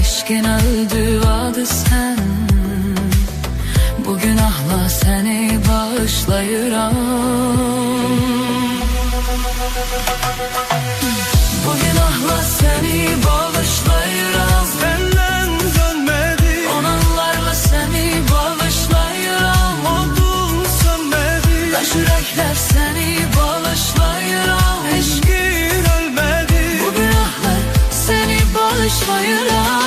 eşkin öldü adı sen. Bu günahla seni bağışlayıram. Bu günahla seni bağışlayıram. Senden dönmedi, Onanlarla seni bağışlayıram. odun sönmedi, Taş yürekler seni bağışlayıram. eşkin ölmedi. Bu günahlar seni bağışlayıram.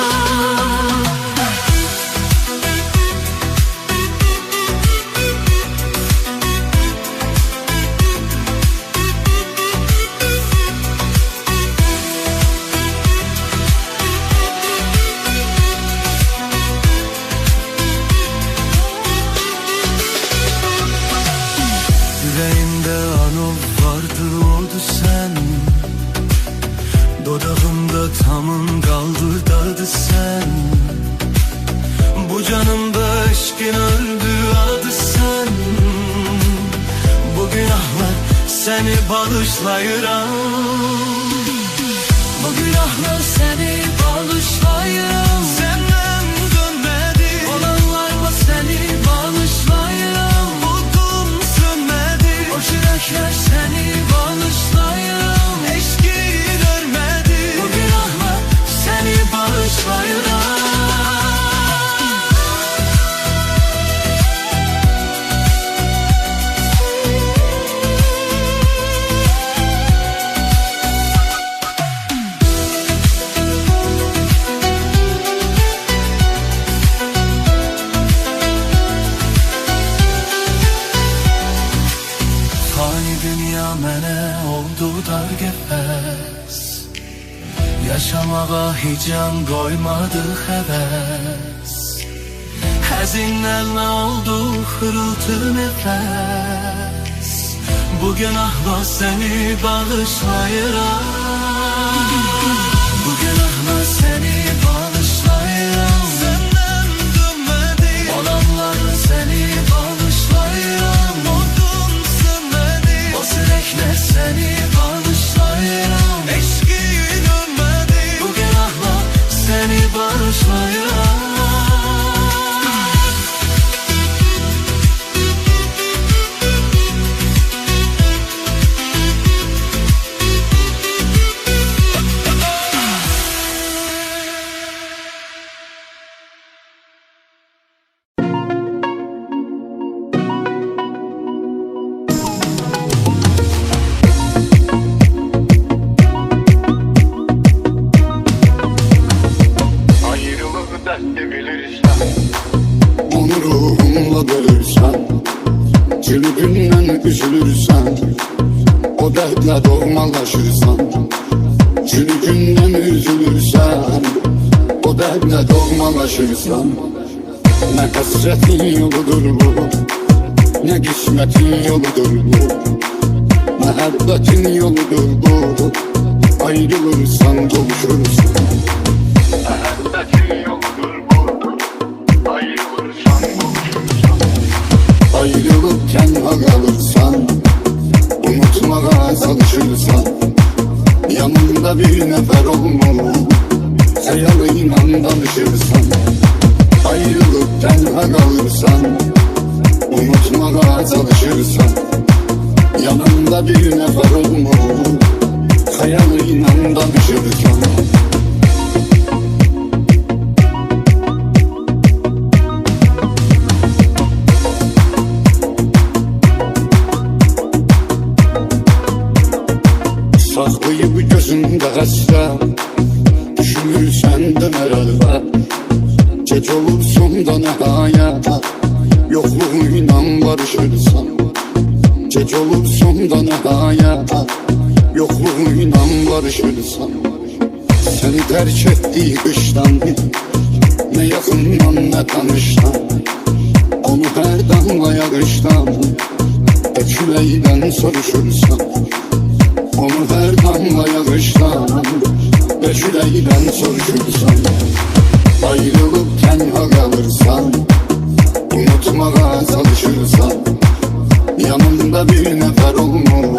Yüreğimde anıl vardır oldu sen. Dodağımda tamın kaldı dadı sen. Bu canımda eşkin öldü adı sen. Bu günahlar seni bağışlayıram. Bu günahlar seni bağışlayıram. Senden dönmedi, Olanlarla seni bağışlayıram. odun sönmedi, O yürekler seni bağışlayıram. eşkin ölmedi. Bu günahlar seni bağışlayıram. Fani dünya mənə oldu dar gefes. Yaşamağa hican koymadı heves. Həzinlərlə oldu xırıltı nefes. Bu günahla seni bağışlayıram. Bu günahla seni bağışlayıram. Senden dönmedi, Olanlarla seni bağışlayıram. odun sönmedi, O yürekler seni bağışlayıram. eşkin ölmedi. Bu günahla seni bağışlayıram. Ayrılığı dertli bilirsen, Onu ruhunla bölürsen, çürüğünden üzülürsen, o dertle doğmalaşırsan. Çürüğünden üzülürsen, o dertle doğmalaşırsan. Ne hasretin yoludur bu, ne kısmetin yoludur bu, muhabbetin yoludur bu. Ayrılırsan kavuşursun. muhabbetin yoludur bu. Ayrılırsan kavuşursan. Ayrılıp tenha kalırsan, unutmaya çalışırsan, yanında bir nefer olmalı, hayalıyla danışırsan. Ayrılıp tenha kalırsan, unutmaya çalışırsan, yanında bir nefer olmalı, hayalıyla danışırsan. Saklayıp gözünde hasret, düşünürsen döner elbet. Geç olup sonda nihayet, yokluğuyla barışırsan. Geç olup sonda nihayet, yokluğuyla barışırsan. Seni terk ettiği kıştan, ne yakından ne tanıştan. Onu her damla yağıştan, eküleyden soruşursan. Onu her damla yağıştan, eküleyden soruşursan. Ayrılıp tenha kalırsan, unutmaya çalışırsan, yanında bir nefer olmalı,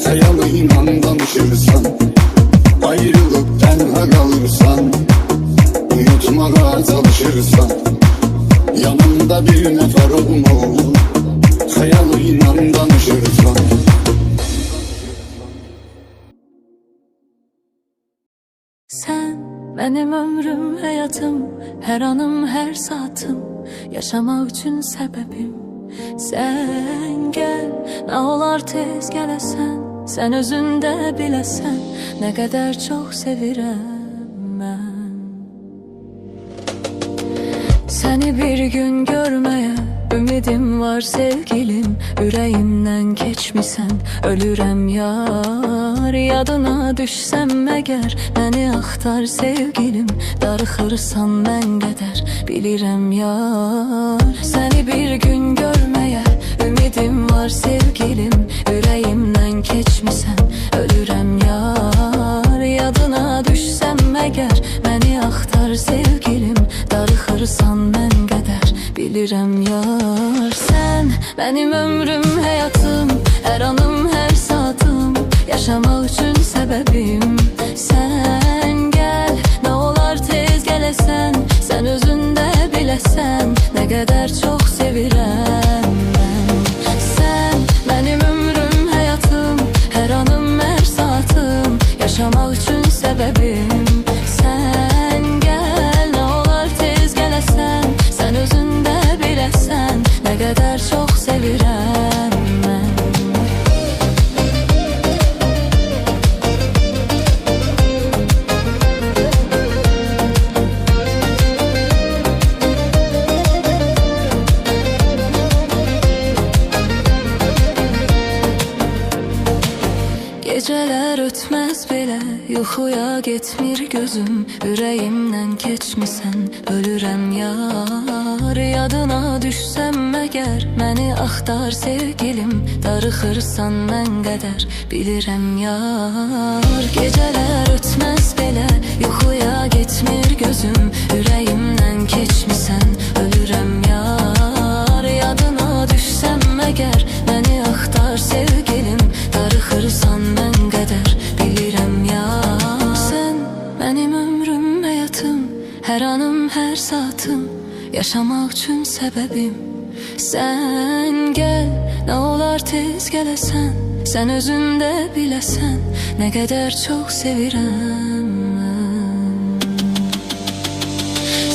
hayalıyla danışırsan. Ayrılıp tenha kalırsan, unutmağa çalışırsan, yanımda bir nefer olmalı, hayalıyla danışırsan. Sen benim ömrüm, həyatım, hər anım, hər saatım, yaşamaq üçün səbəbim. Sən gəl, nə olar tez gələsən, sən özündə biləsən, nə qədər çox sevirəm mən. Səni bir gün görməyə ümidim var sevgilim, ürəyimdən keçmisən, ölürəm yar. Yadına düşsəm əgər, məni axtar sevgilim, darıxırsan mən qədər, bilirəm yar. Səni bir gün görməyə ümidim var sevgilim, ürəyimdən keçmisən, ölürəm yar. Yadına düşsəm əgər, məni axtar sevgilim, darıxırsan mən qədər, bilirəm yar. Sən benim ömrüm, həyatım, hər anım, hər saatım, yaşamaq üçün səbəbim. Sən gəl, nə olar tez gələsən, sən özündə biləsən, nə qədər çox sevirəm mən. Sən benim ömrüm, həyatım, hər anım, hər saatım, yaşamaq üçün səbəbim. Sən gəl, nə olar tez gələsən, sən özündə biləsən, nə qədər çox sevirəm mən. Gecələr ötməz belə, yuxuya getmir gözüm, ürəyimdən keçmisən, ölürəm yar. Yadına düşsəm əgər, məni axtar sevgilim, darıxırsan mən qədər, bilirəm yar. Gecələr ötməz belə, yuxuya getmir gözüm, ürəyimdən keçmisən, ölürəm yar. Yadına düşsəm əgər, məni axtar sevgilim, darıxırsan mən qədər, bilirəm yar. Sən benim ömrüm, həyatım, hər anım, hər saatım, yaşamaq üçün səbəbim. Sən gəl, nə olar tez gələsən, sən özündə biləsən, nə qədər çox sevirəm mən.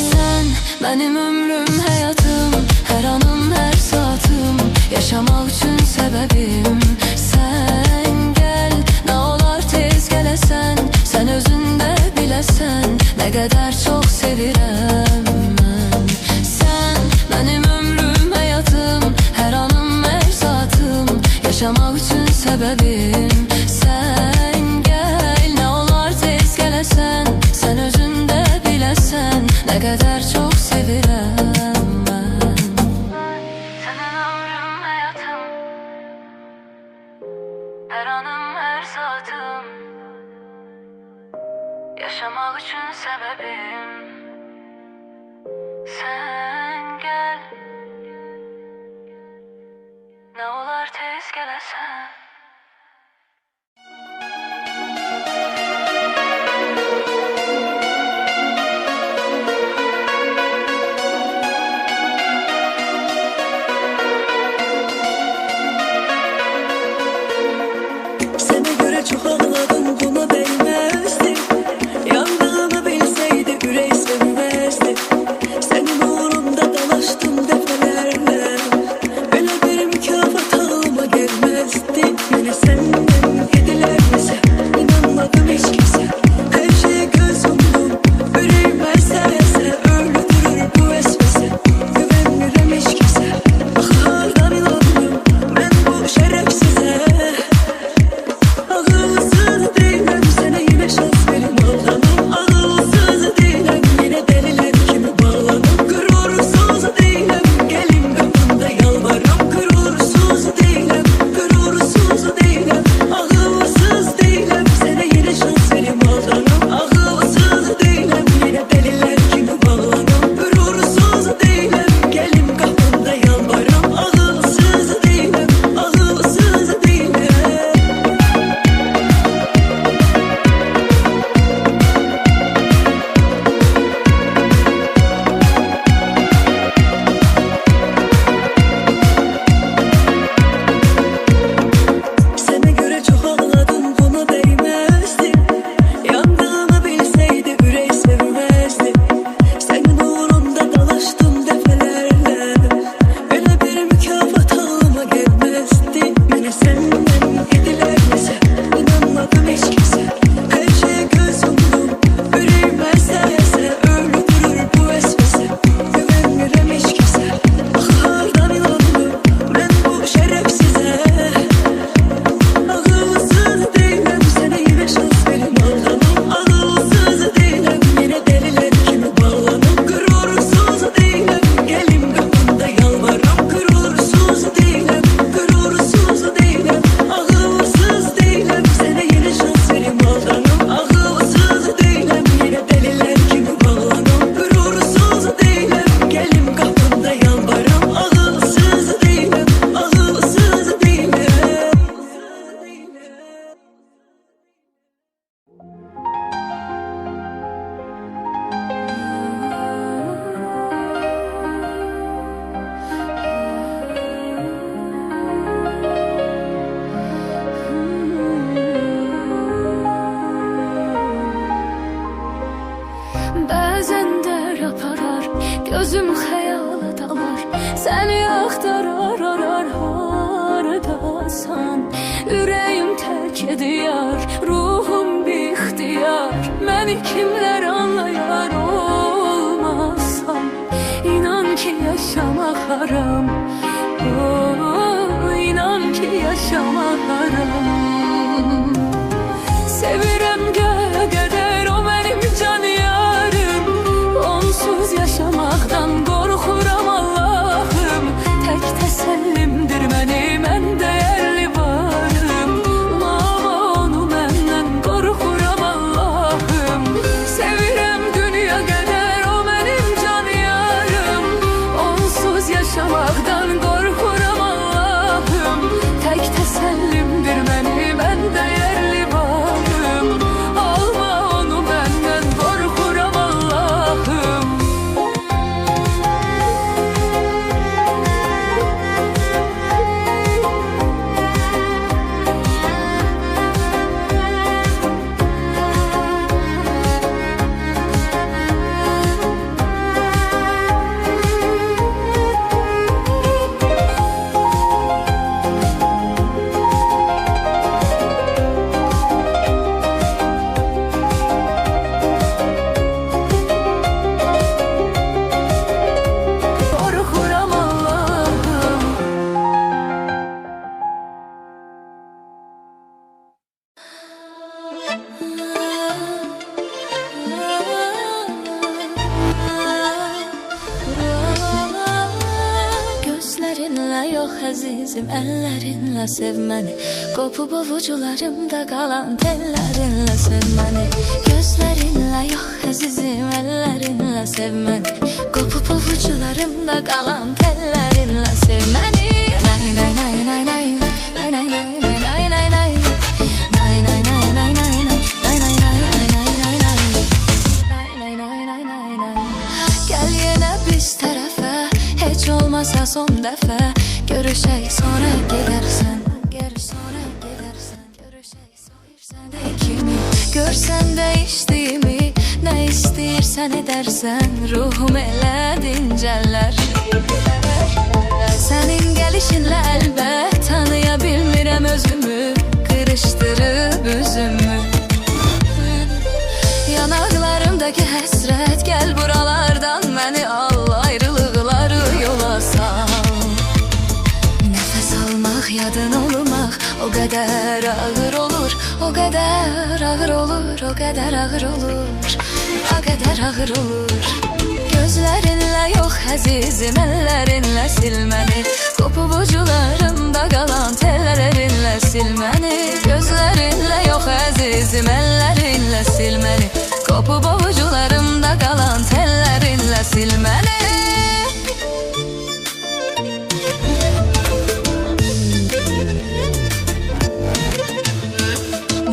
Sən benim ömrüm, həyatım, hər anım, hər saatım, yaşamaq üçün səbəbim. Sən gəl, nə olar tez gələsən, sən özündə biləsən, nə qədər çox sevirəm mən. Sən benim ömrüm, həyatım, hər anım, hər saatım, yaşamaq üçün səbəbim. Sən gəl, nə olar tez gələsən, sən özündə biləsən, nə qədər çox sevirəm mən. Sənin ömrüm, həyatım, hər anım, hər saatım, yaşamaq üçün səbəbim. Sən gəl, nə olar tez gələsən. Sənə görə çox ağladım, buna dəyməzdi. Yandığımı bilsəydi ürək özündə aparar, gözüm xəyala dalar, səni axtarar haradasan. Ürəyim tərk ediyar, ruhum bixtiyar, məni kimlər anlayar olmasam. İnan ki yaşamaq haram, inan ki yaşamaq haram. Sevirəm göğe qədər, o mənim can yarım. Onsuz yaşamaqdan qorxuram Allahım. Tək təsəllimdir məni, mən dəyərli varım. Ama onu məndən qorxuram Allahım. Sevirəm dünya qədər, o mənim can yarım. Onsuz yaşamaqdan qorxuram Allahım. Tək təsəllimdir məni, mən dəyərli varım. Alma onu məndən, qorxuram Allahım. Qorxuram Allahım. Gözlərinlə yox əzizim, əllərinlə sev məni. Qopub ovucularımda qalan tellərinlə sev məni. Gözlərinlə yox əzizim, əllərinlə sev məni. Qopub ovucularımda qalan tellərinlə sev məni. Nay nay nay nay nay, nay nay nay nay nay nay nay. Nay nay nay nay nay nay, nay nay nay nay nay nay nay. Nay nay nay nay nay. Gəl yenə biz tərəfə, heç olmasa son dəfə. Görüşək sonra gedərsən, sonra gedərsən. Görüşək soyursan kimi, görsən dəyişdiyimi, nə istəyirsən edərsən. Ruhum elə dincələr. Sənin gəlişinlə əlbət tanıya bilmirəm özümü, qırışdırıb üzümü. Yanaqlarımdakı həsrət, gəl buralardan məni al, ayrılıqları yola sal. Nəfəs almaq, yadın olmaq o qədər ağır olur, o qədər ağır olur, o qədər ağır olur, o qədər ağır olur. Gözlərinlə yox əzizim, əllərinlə sil məni. Qopub ucularımda qalan tellərinlə sil məni. Gözlərinlə yox əzizim, əllərinlə sil məni. Qopub ovucularımda qalan tellərinlə sil məni.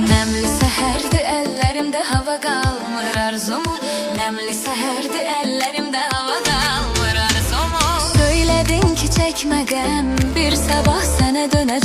Nəmli səhərdir əllərimdə, hava qalmır arzumu. Nəmli səhərdir əllərimdə, hava qalmır arzumu. Söylədin ki çəkmə qəm, bir sabah sənə dönəcəm.